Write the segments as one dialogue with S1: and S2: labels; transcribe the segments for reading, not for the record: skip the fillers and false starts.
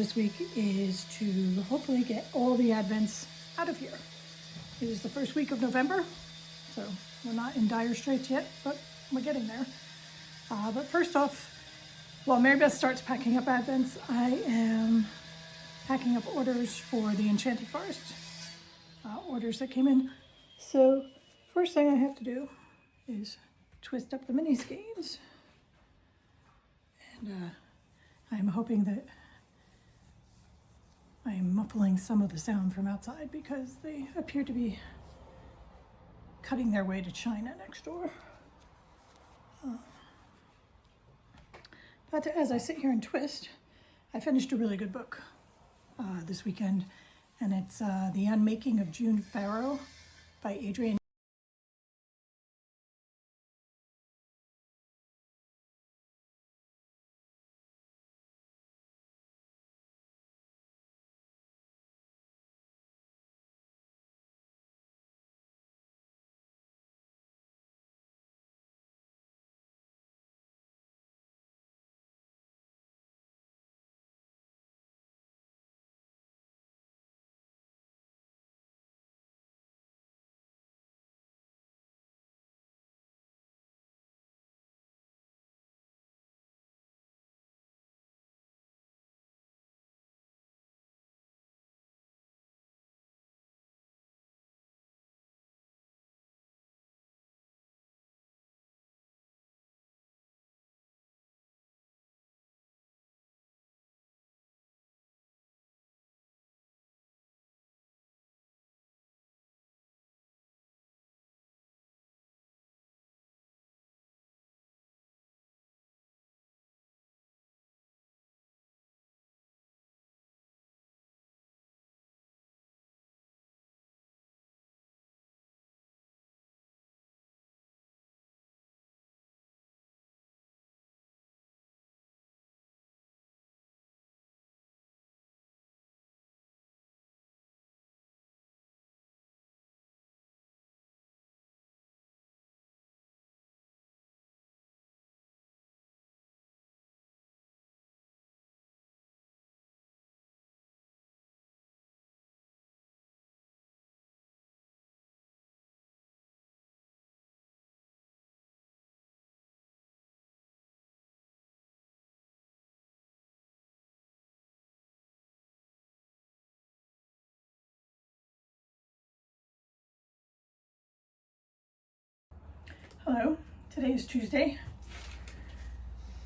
S1: this week is to hopefully get all the Advents out of here. It is the first week of November, so we're not in dire straits yet, but we're getting there. But first off, while Mary Beth starts packing up Advents, I am packing up orders for the Enchanted Forest, orders that came in. So first thing I have to do is twist up the mini skeins. And I'm hoping that I'm muffling some of the sound from outside because they appear to be cutting their way to China next door. But as I sit here and twist, I finished a really good book this weekend, and it's The Unmaking of June Farrow by Adrienne. Hello, today is Tuesday.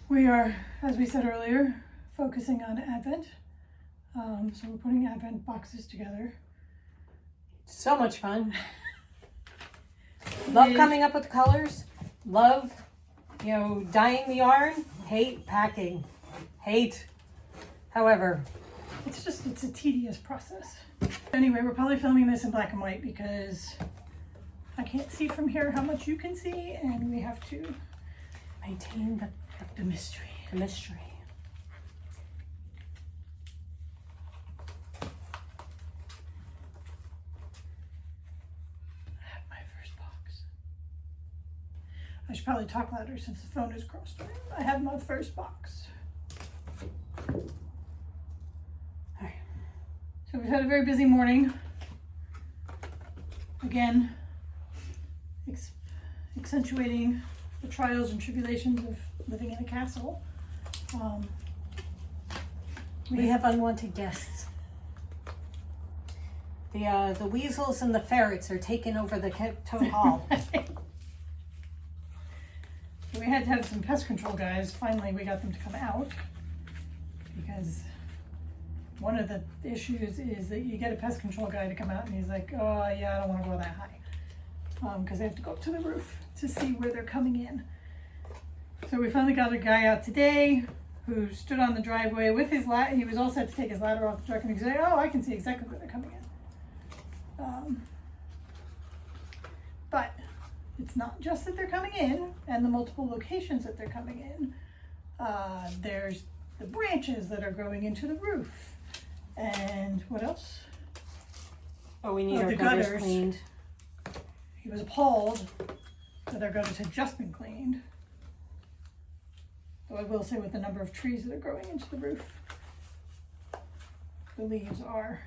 S1: We are, as we said earlier, focusing on Advent. So we're putting Advent boxes together.
S2: So much fun. Love coming up with colors. Love, dyeing the yarn. Hate packing. Hate. However,
S1: it's a tedious process. Anyway, we're probably filming this in black and white because I can't see from here how much you can see, and we have to maintain the mystery.
S2: The mystery.
S1: I have my first box. I should probably talk louder since the phone is crossed. I have my first box. Alright. So we've had a very busy morning. Again, accentuating the trials and tribulations of living in a castle.
S2: We have unwanted guests. The weasels and the ferrets are taking over the town hall.
S1: We had to have some pest control guys. Finally, we got them to come out because one of the issues is that you get a pest control guy to come out and he's like, oh yeah, I don't want to go that high. Because they have to go up to the roof to see where they're coming in. So we finally got a guy out today who stood on the driveway with his ladder. He was all set to take his ladder off the truck and he said, oh, I can see exactly where they're coming in. But it's not just that they're coming in and the multiple locations that they're coming in. There's the branches that are growing into the roof. And what else?
S2: Oh, we need our gutters cleaned.
S1: He was appalled that their gutters had just been cleaned. Though I will say with the number of trees that are growing into the roof. the leaves are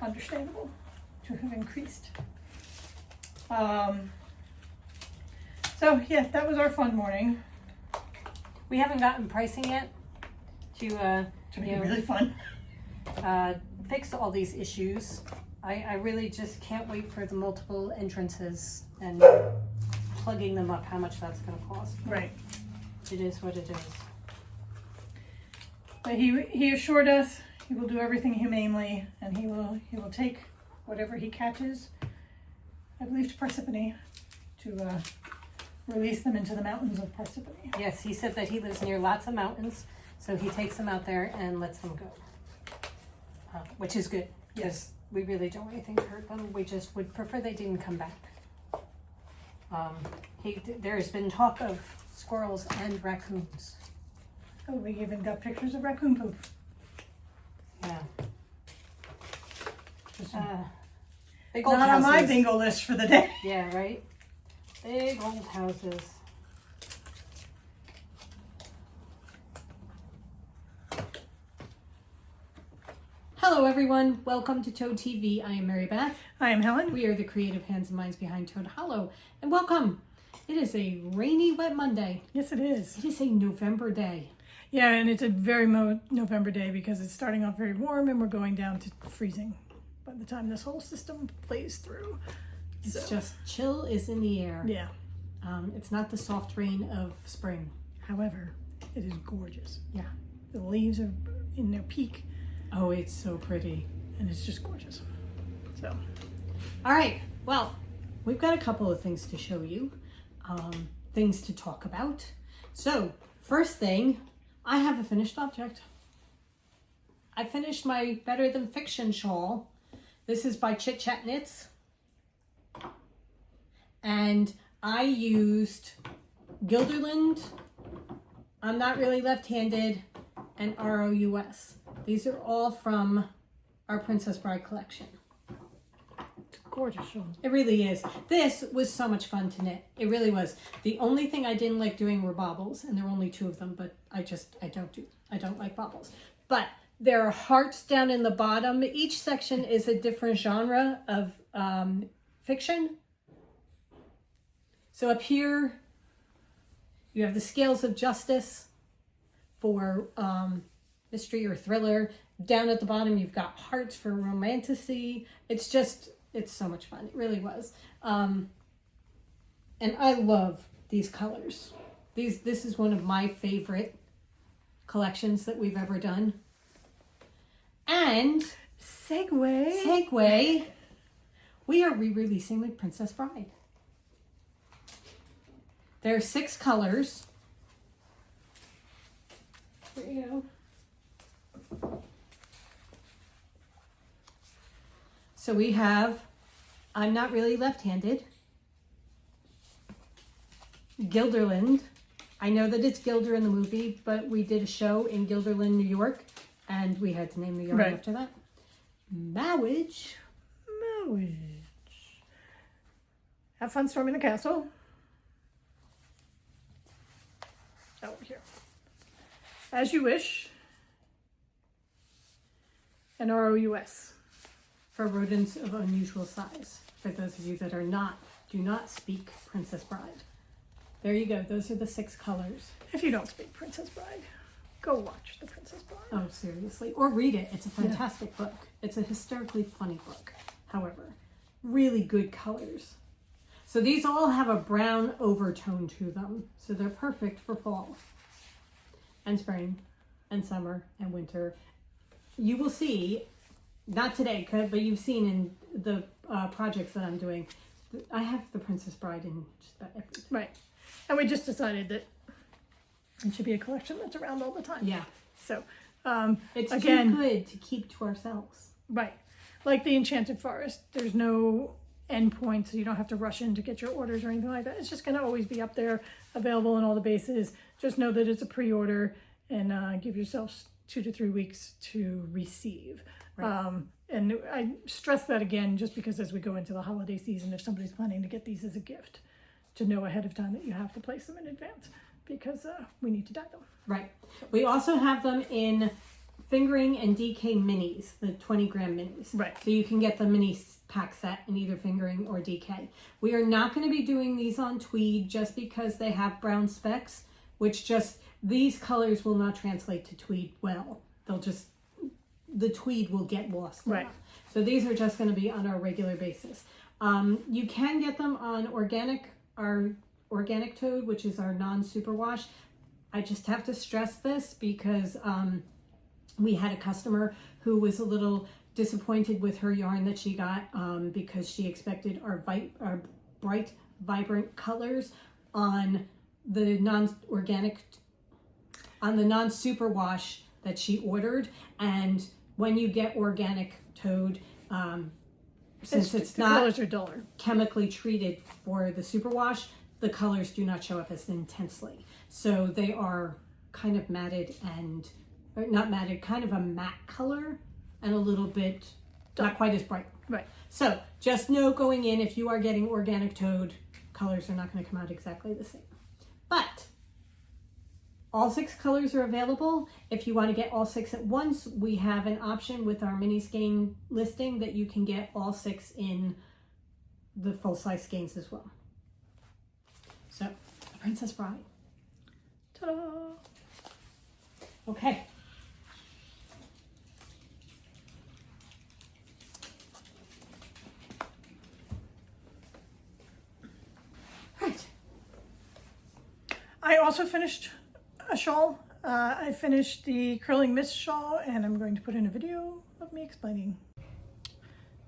S1: understandable to have increased. So yeah, that was our fun morning.
S2: We haven't gotten pricing yet to
S1: make it really fun.
S2: Fix all these issues. I really just can't wait for the multiple entrances and plugging them up, how much that's going to cost.
S1: Right.
S2: It is what it is.
S1: But he assured us he will do everything humanely, and he will take whatever he catches, I believe, to Parsippany to release them into the mountains of Parsippany.
S2: Yes, he said that he lives near lots of mountains, so he takes them out there and lets them go, which is good.
S1: Yes.
S2: We really don't want anything to hurt them. We just would prefer they didn't come back. There has been talk of squirrels and raccoons.
S1: Oh, we even got pictures of raccoon poop.
S2: Yeah.
S1: Just
S2: Big old
S1: not
S2: houses.
S1: on my bingo list for the day.
S2: Yeah, right? Big old houses. Hello everyone, welcome to Toad TV. I am Mary Beth.
S1: I am Helen.
S2: We are the creative hands and minds behind Toad Hollow. And welcome. It is a rainy, wet Monday.
S1: Yes, it is.
S2: It is a November day.
S1: Yeah, and it's a very November day because it's starting off very warm and we're going down to freezing by the time this whole system plays through.
S2: It's just chill is in the air.
S1: Yeah.
S2: It's not the soft rain of spring.
S1: However, it is gorgeous.
S2: Yeah.
S1: The leaves are in their peak
S2: Oh, it's so pretty.
S1: and it's just gorgeous. So,
S2: All right. Well, we've got a couple of things to show you, things to talk about. So, first thing, I have a finished object. I finished my Better Than Fiction shawl. This is by Chit Chat Knits. And I used Gilderland, I'm Not Really Left-Handed, and ROUS. These are all from our Princess Bride collection.
S1: it's a gorgeous shawl.
S2: It really is. This was so much fun to knit. It really was. The only thing I didn't like doing were bobbles, and there were only 2 of them, but I don't like bobbles. But there are hearts down in the bottom. Each section is a different genre of fiction. So up here, you have the Scales of Justice for mystery or thriller. Down at the bottom, you've got hearts for romantasy. It's so much fun. It really was. And I love these colors. This is one of my favorite collections that we've ever done. And segue, we are re-releasing the Princess Bride. There are 6 colors. There you go. So we have I'm Not Really Left-Handed, Gilderland. I know that it's Gilder in the movie, but we did a show in Gilderland, New York, and we had to name the yarn
S1: Right.
S2: after that. Mowage.
S1: Have fun storming the castle. Over here. As You Wish. And ROUS.
S2: For rodents of unusual size. For those of you that do not speak Princess Bride. There you go. Those are the 6 colors.
S1: If you don't speak Princess Bride, go watch The Princess Bride.
S2: Oh, seriously. Or read it. It's a fantastic book. It's a hysterically funny book. However, really good colors. So these all have a brown overtone to them. So they're perfect for fall and spring and summer and winter. You will see, not today, but you've seen in the projects that I'm doing, I have the Princess Bride in just about everything.
S1: Right. And we just decided that it should be a collection that's around all the time.
S2: Yeah.
S1: So,
S2: It's
S1: again,
S2: too good to keep to ourselves.
S1: right. Like the Enchanted Forest, there's no end point, so you don't have to rush in to get your orders or anything like that. It's just going to always be up there, available in all the bases. Just know that it's a pre-order and give yourselves 2 to 3 weeks to receive.
S2: Right.
S1: And I stress that again, just because as we go into the holiday season, if somebody's planning to get these as a gift, to know ahead of time that you have to place them in advance because we need to dye them.
S2: Right. We also have them in fingering and DK minis, the 20-gram minis.
S1: Right.
S2: So you can get the mini pack set in either fingering or DK. We are not going to be doing these on tweed just because they have brown specks, which just, these colors will not translate to tweed well. They'll just, the tweed will get lost.
S1: Right.
S2: So these are just going to be on our regular basis. You can get them on our organic toad, which is our non-superwash. I just have to stress this because we had a customer who was a little disappointed with her yarn that she got because she expected our bright, vibrant colors on the non-superwash that she ordered. And when you get organic toad, since it's
S1: the
S2: not
S1: colors are duller.
S2: chemically treated for the superwash, the colors do not show up as intensely. So they are kind of matted and, or not matted, kind of a matte color and a little bit, not quite as bright.
S1: Right.
S2: So just know going in, if you are getting organic toad, colors are not going to come out exactly the same. But all 6 colors are available. If you want to get all 6 at once, we have an option with our mini skein listing that you can get all 6 in the full-size skeins as well. So, Princess Bride.
S1: Ta-da!
S2: Okay. Right.
S1: I also finished a shawl. I finished the curling mist shawl, and I'm going to put in a video of me explaining.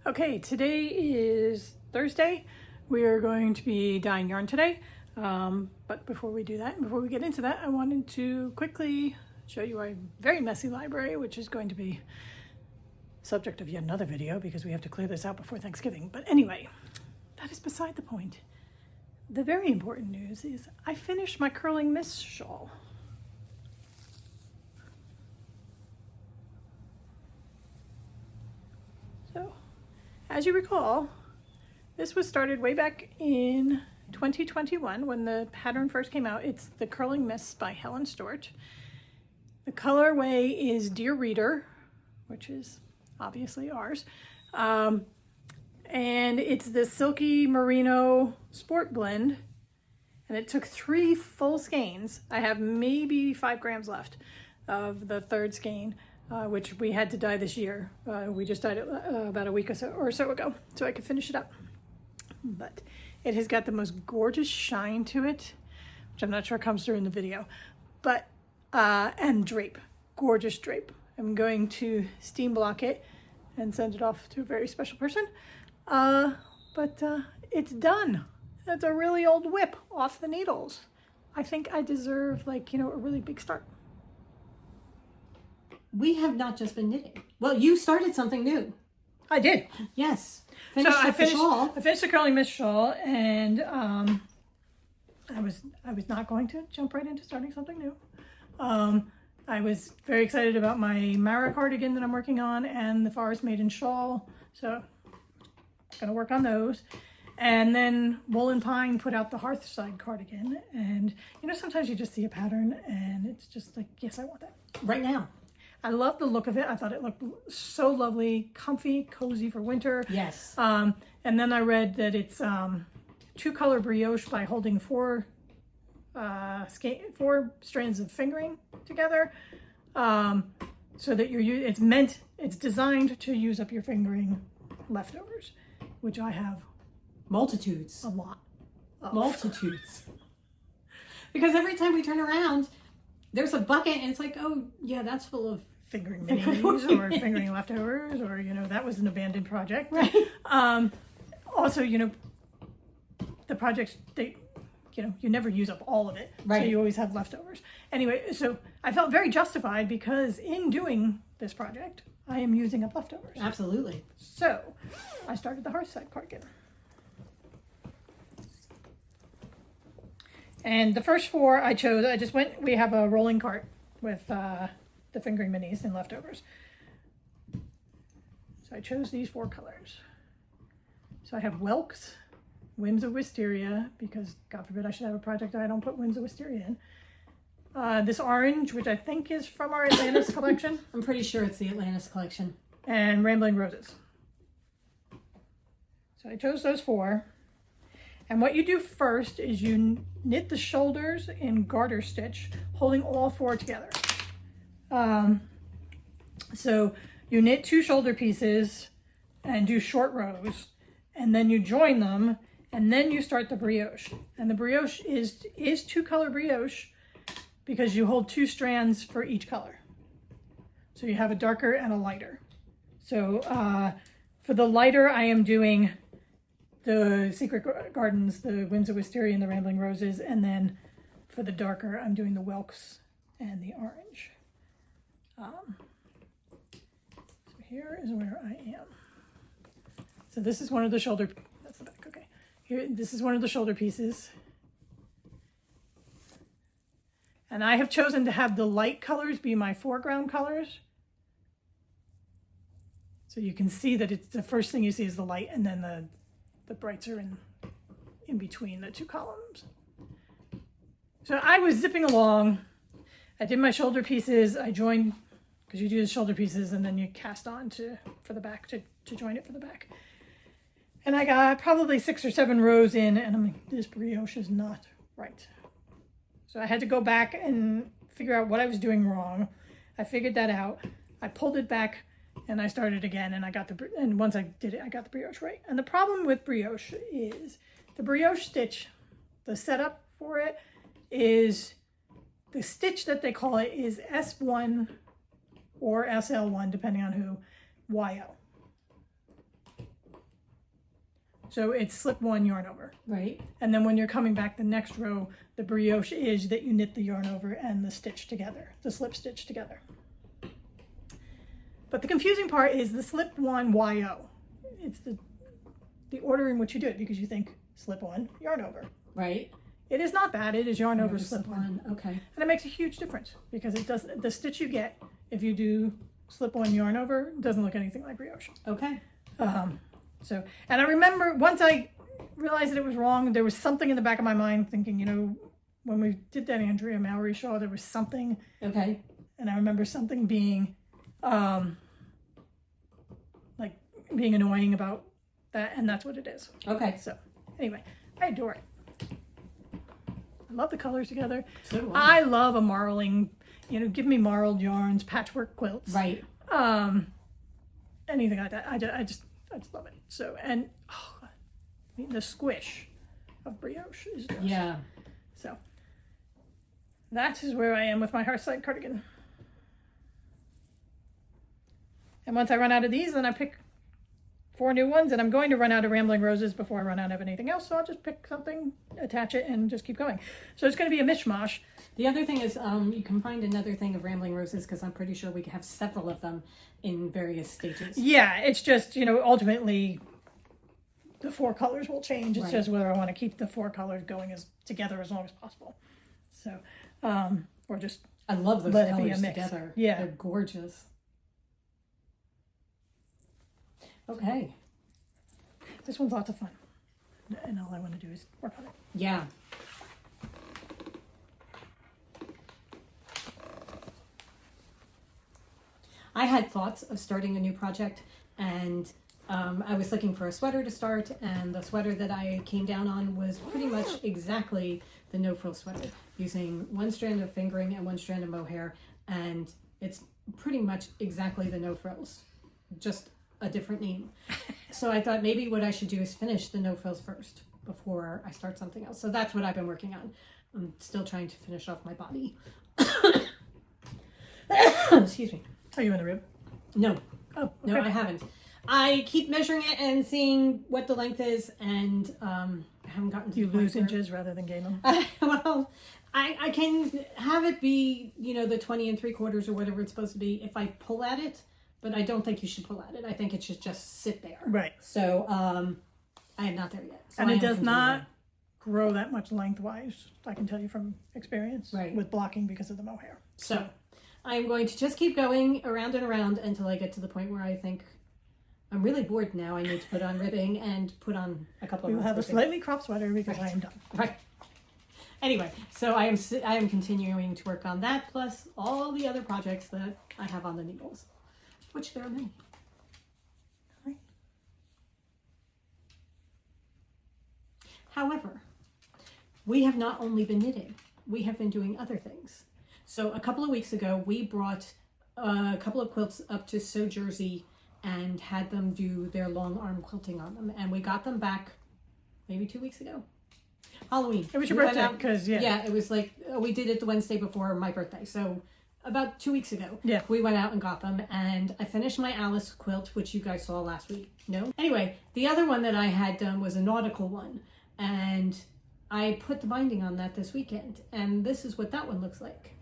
S1: Okay, today is Thursday. We are going to be dyeing yarn today. But before we do that, before we get into that, I wanted to quickly show you our very messy library, which is going to be subject of yet another video because we have to clear this out before Thanksgiving. But anyway, that is beside the point. The very important news is I finished my curling mist shawl. So, as you recall, this was started way back in 2021 when the pattern first came out. It's the Curling Mists by Helen Stewart. The colorway is Dear Reader, which is obviously ours. And it's the Silky Merino Sport Blend. And it took 3 full skeins. I have maybe 5 grams left of the 3rd skein, which we had to dye this year. We just dyed it about a week or so ago, so I could finish it up. But it has got the most gorgeous shine to it, which I'm not sure comes through in the video, but, and drape, gorgeous drape. I'm going to steam block it and send it off to a very special person. But it's done. That's a really old whip off the needles. I think I deserve, like, you know, a really big start.
S2: We have not just been knitting. Well, you started something new.
S1: I did.
S2: Yes.
S1: So I finished
S2: the
S1: the curling mist shawl, and I was not going to jump right into starting something new. I was very excited about my Mara cardigan that I'm working on and the Forest Maiden shawl, so gonna work on those. And then Wool and Pine put out the Hearthside cardigan, and you know, sometimes you just see a pattern and it's just like, yes, I want that
S2: right now.
S1: I love the look of it. I thought it looked so lovely, comfy, cozy for winter.
S2: Yes.
S1: And then I read that it's 2-color brioche by holding 4 strands of fingering together, so that it's designed to use up your fingering leftovers, which I have
S2: multitudes.
S1: A lot.
S2: Multitudes. Because every time we turn around, there's a bucket and it's like, oh yeah, that's full of
S1: fingering minis or fingering leftovers, or, you know, that was an abandoned project.
S2: Right.
S1: Also, you know, the projects, you know, you never use up all of it.
S2: Right.
S1: So you always have leftovers. Anyway, so I felt very justified because in doing this project, I am using up leftovers.
S2: Absolutely.
S1: So I started the Hearthside cardigan. And the first 4 I chose, we have a rolling cart with the fingering minis and leftovers. So I chose these 4 colors. So I have Welks, Whims of Wisteria, because God forbid I should have a project that I don't put Whims of Wisteria in. this orange, which I think is from our Atlantis collection,
S2: I'm pretty sure it's the Atlantis collection.
S1: and Rambling Roses. So I chose those 4. And what you do first is you knit the shoulders in garter stitch, holding all 4 together. So you knit 2 shoulder pieces and do short rows, and then you join them, and then you start the brioche. And the brioche is 2-color brioche because you hold 2 strands for each color. So you have a darker and a lighter. So for the lighter, I am doing the Secret Gardens, the Winds of Wisteria and the Rambling Roses, and then for the darker, I'm doing the Welks and the orange. So here is where I am. So this is one of the shoulder, that's the back, okay. Here, this is one of the shoulder pieces. And I have chosen to have the light colors be my foreground colors. So you can see that it's the first thing you see is the light, and then the brights are in between the 2 columns. So I was zipping along. I did my shoulder pieces. I joined, because you do the shoulder pieces and then you cast on for the back to join it for the back. And I got probably 6 or 7 rows in, and I'm like, this brioche is not right. So I had to go back and figure out what I was doing wrong. I figured that out. I pulled it back and I started again, and and once I did it, I got the brioche right. And the problem with brioche is the brioche stitch, the setup for it is the stitch that they call it is S1 or SL1, depending on who, YO. So it's slip 1, yarn over.
S2: Right.
S1: And then when you're coming back the next row, the brioche is that you knit the yarn over and the stitch together, the slip stitch together. But the confusing part is the slip 1 YO. It's the order in which you do it, because you think slip 1, yarn over.
S2: Right.
S1: It is not that. It is yarn over slip 1.
S2: Okay.
S1: And it makes a huge difference, because it does, the stitch you get if you do slip 1 yarn over doesn't look anything like brioche.
S2: Okay.
S1: So, and I remember once I realized that it was wrong, there was something in the back of my mind thinking, you know, when we did that Andrea Mallory shawl, there was something.
S2: Okay.
S1: And I remember something being, like being annoying about that, and that's what it is.
S2: Okay.
S1: So, anyway, I adore it. I love the colors together.
S2: So do I.
S1: I love a marling, you know, give me marled yarns, patchwork quilts.
S2: Right.
S1: Anything like that. I just love it. So, and I mean, the squish of brioche is just,
S2: Yeah.
S1: So that is where I am with my Hearthside cardigan. And once I run out of these, then I pick 4 new ones, and I'm going to run out of Rambling Roses before I run out of anything else, so I'll just pick something, attach it, and just keep going. So it's going to be a mishmash.
S2: The other thing is you can find another thing of Rambling Roses, because I'm pretty sure we have several of them in various stages.
S1: Yeah, it's just, you know, ultimately the 4 colors will change. It's
S2: Right.
S1: just whether I want to keep the 4 colors going together as long as possible. So, or just
S2: I love those
S1: let it be
S2: colors
S1: a mix.
S2: together.
S1: Yeah.
S2: They're gorgeous. Okay.
S1: This one's lots of fun. And all I want to do is work on it.
S2: Yeah. I had thoughts of starting a new project, and I was looking for a sweater to start, and the sweater that I came down on was pretty much exactly the no-frill sweater, using 1 strand of fingering and 1 strand of mohair, and it's pretty much exactly the no-frills, just a different name. So I thought maybe what I should do is finish the no-frills first before I start something else. So that's what I've been working on. I'm still trying to finish off my body. Excuse me.
S1: Are you in the rib?
S2: No.
S1: Oh, okay.
S2: No, I haven't. I keep measuring it and seeing what the length is, and I haven't gotten to
S1: You
S2: the point
S1: lose
S2: where-
S1: inches rather than gain them.
S2: Well, I can have it be, you know, the 20 3/4 or whatever it's supposed to be if I pull at it, but I don't think you should pull at it. I think it should just sit there.
S1: Right.
S2: So I am not there yet. So
S1: And
S2: I
S1: it
S2: am
S1: does
S2: continuing.
S1: not grow that much lengthwise, I can tell you from experience,
S2: Right.
S1: with blocking because of the mohair.
S2: So I'm going to just keep going around and around until I get to the point where I think I'm really bored now. I need to put on ribbing and put on a couple of
S1: We will have a
S2: months'
S1: slightly cropped sweater because
S2: Right.
S1: I am done.
S2: Right. Anyway, so I am continuing to work on that, plus all the other projects that I have on the needles, which there are many. However, we have not only been knitting, we have been doing other things. So a couple of weeks ago, we brought a couple of quilts up to Sew Jersey and had them do their long arm quilting on them. And we got them back maybe 2 weeks ago. Halloween.
S1: It was your birthday, because
S2: Yeah, it was like, we did it the Wednesday before my birthday. So about 2 weeks ago,
S1: yeah,
S2: we went out and got them, and I finished my Alice quilt, which you guys saw last week. No? Anyway, the other one that I had done was a nautical one, and I put the binding on that this weekend, and this is what that one looks like.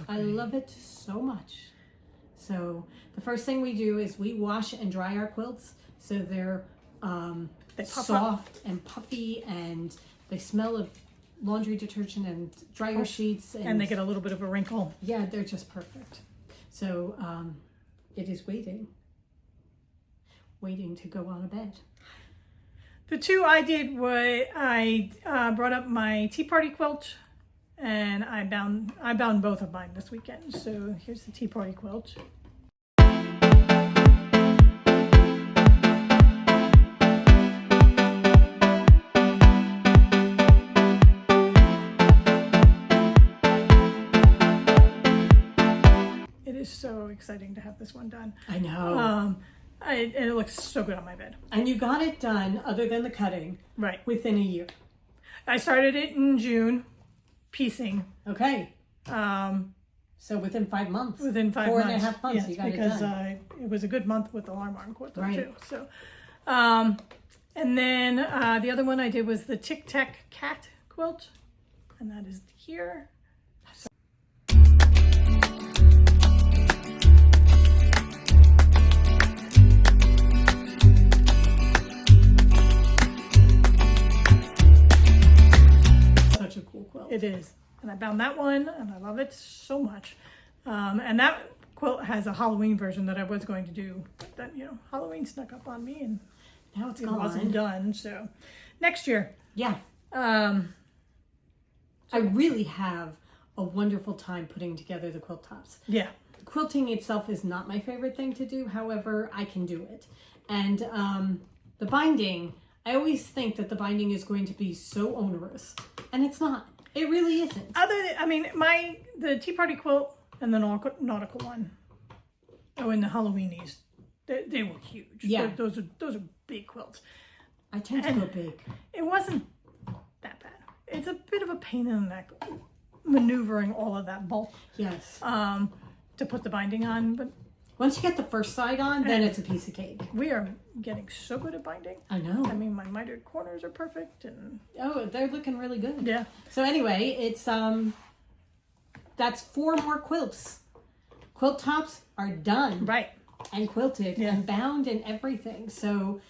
S2: I love it so much. So the first thing we do is we wash and dry our quilts so they're soft and puffy, and they smell of laundry detergent and dryer sheets.
S1: And they get a little bit of a wrinkle.
S2: Yeah, they're just perfect. So it is waiting to go on a bed.
S1: The two I did were, I brought up my Tea Party quilt, and I bound both of mine this weekend. So here's the Tea Party quilt. It is so exciting to have this one done.
S2: I know.
S1: And it looks so good on my bed.
S2: And you got it done, other than the cutting,
S1: right,
S2: within a year.
S1: I started it in June. Piecing.
S2: Okay. So within 5 months.
S1: Within 5 months.
S2: 4.5 months,
S1: yes,
S2: you got
S1: because,
S2: it done.
S1: It was a good month with the alarm quilt too.
S2: Right.
S1: So, and then the other one I did was the Tic Tac Cat quilt, and that is here.
S2: Such a cool quilt.
S1: It is. And I bound that one, and I love it so much. And that quilt has a Halloween version that I was going to do, but then, Halloween snuck up on me, and
S2: now it
S1: wasn't done. So next year.
S2: Yeah. I really have a wonderful time putting together the quilt tops.
S1: Yeah.
S2: Quilting itself is not my favorite thing to do. However, I can do it. And the binding, I always think that the binding is going to be so onerous, and it's not. It really isn't.
S1: The Tea Party quilt and the nautical one. Oh, and the Halloweenies, they were huge.
S2: Yeah,
S1: those are big quilts.
S2: I tend to go big.
S1: It wasn't that bad. It's a bit of a pain in the neck maneuvering all of that bulk.
S2: Yes.
S1: To put the binding on, but
S2: once you get the first side on, then it's a piece of cake.
S1: We are getting so good at binding.
S2: I know.
S1: I mean, my mitered corners are perfect, and
S2: they're looking really good.
S1: Yeah.
S2: So anyway, it's that's 4 more quilts. Quilt tops are done.
S1: Right.
S2: And quilted and bound and everything. So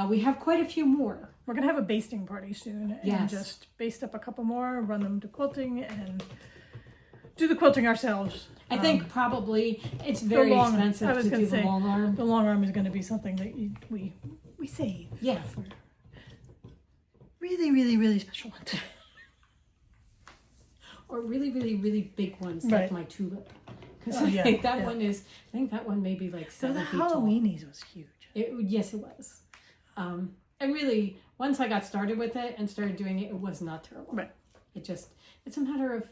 S2: we have quite a few more.
S1: We're gonna have a basting party soon, and just baste up a couple more, run them to quilting, and do the quilting ourselves.
S2: I think probably it's very expensive to do the long arm.
S1: The long arm is going to be something that we save.
S2: Yeah.
S1: For really, really, really special ones.
S2: Or really, really, really big ones like my tulip. Because I think that one may be like 7 feet tall.
S1: The Halloweenies was huge.
S2: Yes, it was. And really, once I got started with it and started doing it, it was not terrible.
S1: Right.
S2: It's a matter of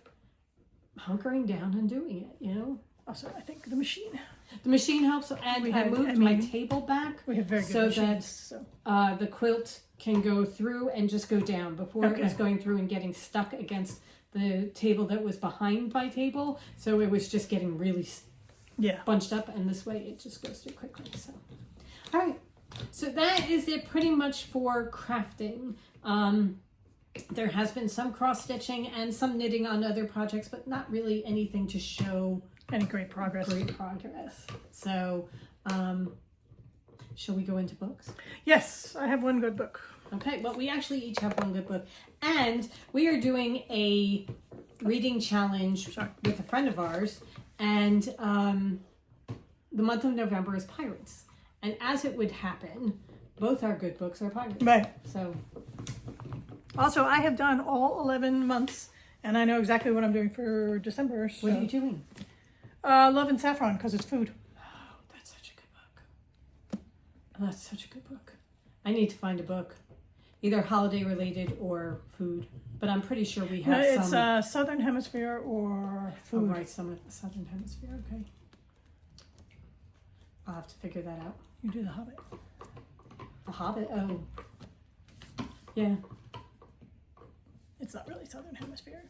S2: hunkering down and doing it,
S1: Also, I think the machine
S2: helps, and I moved my table back
S1: we have very good machines,
S2: that the quilt can go through and just go down. Before it was going through and getting stuck against the table that was behind my table, so it was just getting really bunched up, and this way it just goes through quickly. So all right, so that is it pretty much for crafting. There has been some cross-stitching and some knitting on other projects, but not really anything to show
S1: any great progress.
S2: So Shall we go into books?
S1: Yes, I have one good book.
S2: Okay, well, we actually each have one good book. And we are doing a reading challenge with a friend of ours. And the month of November is Pirates. And as it would happen, both our good books are Pirates.
S1: Right.
S2: So,
S1: also, I have done all 11 months, and I know exactly what I'm doing for December. So.
S2: What are you doing?
S1: Love and Saffron, because it's food.
S2: Oh, that's such a good book. Oh, that's such a good book. I need to find a book. Either holiday related or food. But I'm pretty sure we have
S1: it's
S2: some.
S1: It's Southern Hemisphere or food.
S2: Oh, right, some of the Southern Hemisphere. Okay. I'll have to figure that out.
S1: You do The Hobbit.
S2: The Hobbit? Oh. Yeah.
S1: It's not really Southern Hemisphere.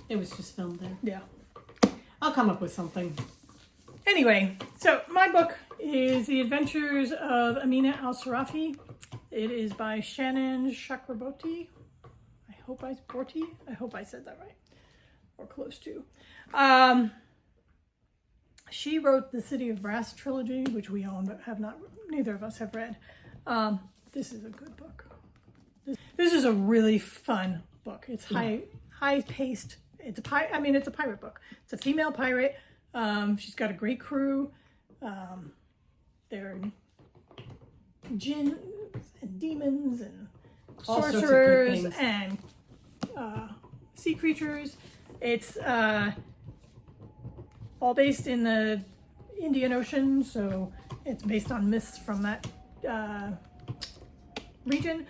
S2: It was just filmed there.
S1: Yeah.
S2: I'll come up with something.
S1: Anyway, so my book is The Adventures of Amina Al-Sarafi. It is by Shannon Chakraborty. I hope I said that right. Or close to. She wrote the City of Brass trilogy, which we own but have not, neither of us have read. This is a good book. This is a really fun book. It's high paced. It's a pirate book. It's a female pirate. She's got a great crew. They're djinns and demons and
S2: All sorts of good
S1: sorcerers
S2: things.
S1: and sea creatures. It's all based in the Indian Ocean, so it's based on myths from that region.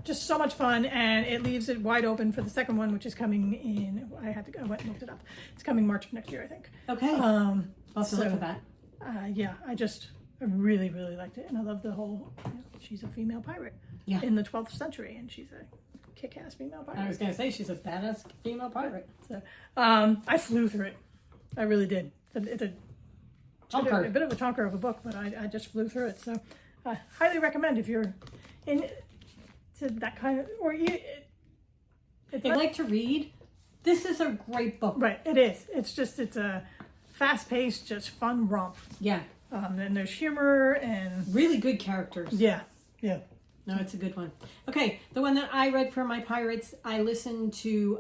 S1: Just so much fun, and it leaves it wide open for the second one, which is coming in. I went and looked it up. It's coming March of next year, I think.
S2: Okay. I'll have to look for that.
S1: Yeah, I really, really liked it, and I love the whole. She's a female pirate in the 12th century, and she's a kick-ass female pirate.
S2: I was gonna say she's a badass female pirate.
S1: So, I flew through it. I really did. It's a bit of a chonker of a book, but I just flew through it. So, I highly recommend if you're in to that kind of
S2: If you like to read, this is a great book.
S1: Right, it is. It's a fast-paced, just fun romp.
S2: Yeah.
S1: And there's humor and
S2: Really good characters.
S1: yeah.
S2: No, it's a good one. Okay, the one that I read for my Pirates, I listened to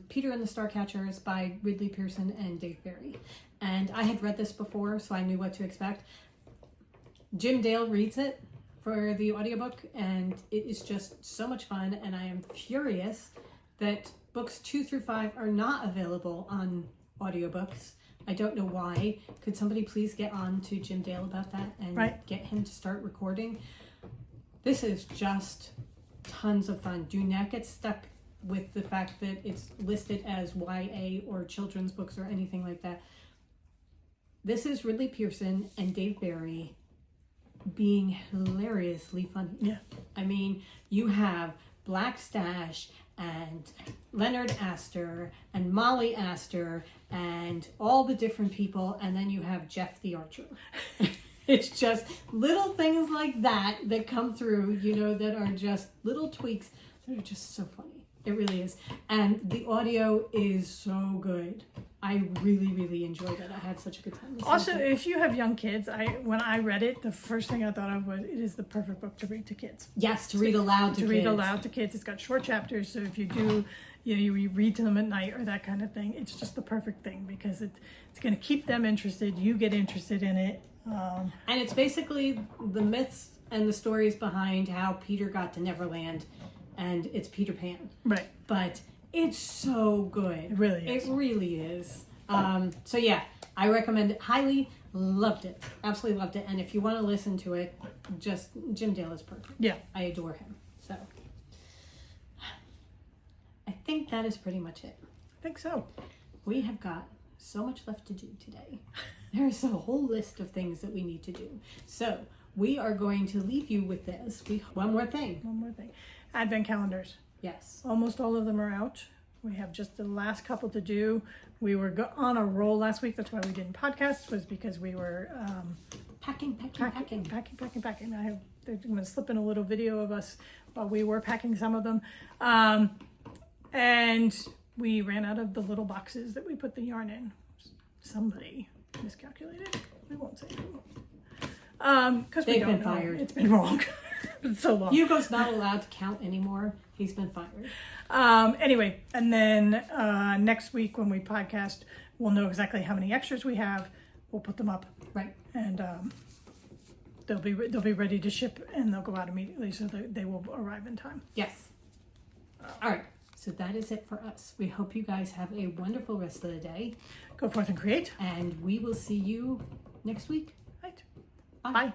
S2: Peter and the Starcatchers by Ridley Pearson and Dave Barry. And I had read this before, so I knew what to expect. Jim Dale reads it for the audiobook, and it is just so much fun, and I am furious that books 2 through 5 are not available on audiobooks. I don't know why. Could somebody please get on to Jim Dale about that and get him to start recording? This is just tons of fun. Do not get stuck with the fact that it's listed as YA or children's books or anything like that. This is Ridley Pearson and Dave Barry being hilariously funny.
S1: Yeah.
S2: I mean, you have Black Stash and Leonard Astor and Molly Astor and all the different people, and then you have Jeff the Archer. It's just little things like that that come through, that are just little tweaks that are just so funny. It really is. And the audio is so good. I really, really enjoyed it. I had such a good time.
S1: Also, if you have young kids, when I read it, the first thing I thought of was it is the perfect book to read to kids.
S2: Yes, to read aloud to kids.
S1: read aloud to kids. It's got short chapters, so if you do, you read to them at night or that kind of thing, it's just the perfect thing because it's going to keep them interested. You get interested in it.
S2: And it's basically the myths and the stories behind how Peter got to Neverland, and it's Peter Pan.
S1: Right.
S2: But it's so good.
S1: It really is.
S2: It really is. So yeah, I recommend it highly. Loved it. Absolutely loved it. And if you want to listen to it, just Jim Dale is perfect.
S1: Yeah.
S2: I adore him. So I think that is pretty much it.
S1: I think so.
S2: We have got so much left to do today. There's a whole list of things that we need to do. So we are going to leave you with this. One more thing.
S1: Advent calendars.
S2: Yes.
S1: Almost all of them are out. We have just the last couple to do. We were on a roll last week. That's why we didn't podcast, was because we were
S2: packing.
S1: I'm going to slip in a little video of us while we were packing some of them. And we ran out of the little boxes that we put the yarn in. Somebody miscalculated. We won't say who. Because we
S2: They've
S1: don't
S2: been
S1: know.
S2: fired.
S1: It's been wrong. It's so long.
S2: Hugo's not allowed to count anymore. He's been fired.
S1: Anyway, and then next week when we podcast, we'll know exactly how many extras we have. We'll put them up,
S2: Right.
S1: and they'll be ready to ship, and they'll go out immediately, so they will arrive in time.
S2: Yes. All right. So that is it for us. We hope you guys have a wonderful rest of the day,
S1: Go forth and create.
S2: and we will see you next week.
S1: Right.
S2: Bye.
S1: Bye.